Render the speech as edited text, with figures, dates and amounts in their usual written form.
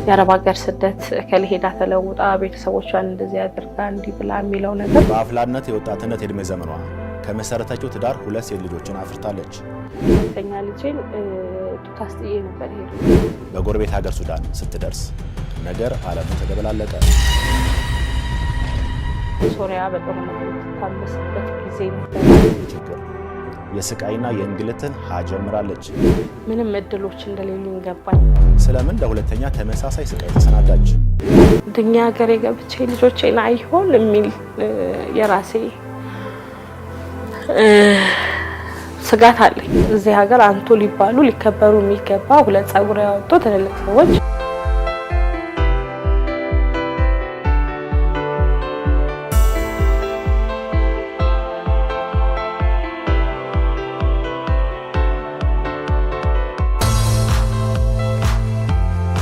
የአረብ ሀገር ስደት ከልሄዳ ተለውጣ ቤተሰቦቿን እንደዚህ አድርጋ እንዲህ ብላ የሚለው ነገር በአፍላነት የወጣትነት እድሜ ዘመኗ ከመሰረተችው ትዳር 2 ሴት ልጆችን አፍርታለች። ሁለተኛ ልጄን ጡት አስጥዬ ነበር ሄዱ። በጎረቤት ሀገር ሱዳን ስትደርስ ነገር ዓለሙ ተደበላለቀ። ሶሪያ በጦርነት የምትታመስበት ጊዜ ነበር። ችግር የስቃይና የእንግልትን ጀምራለች። ምንም እድሎች እንደሌሉኝ ገባኝ። ስለምን ለሁለተኛ ተመሳሳይ ስቃይ ተሰናዳች? ድኛ ሀገር ገብቼ ልጆቼን አይሆን የሚል የራሴ ስጋት አለኝ። እዚህ ሀገር አንቱ ሊባሉ ሊከበሩ የሚገባ 2 ጸጉር ያወጡ ትልልቅ ሰዎች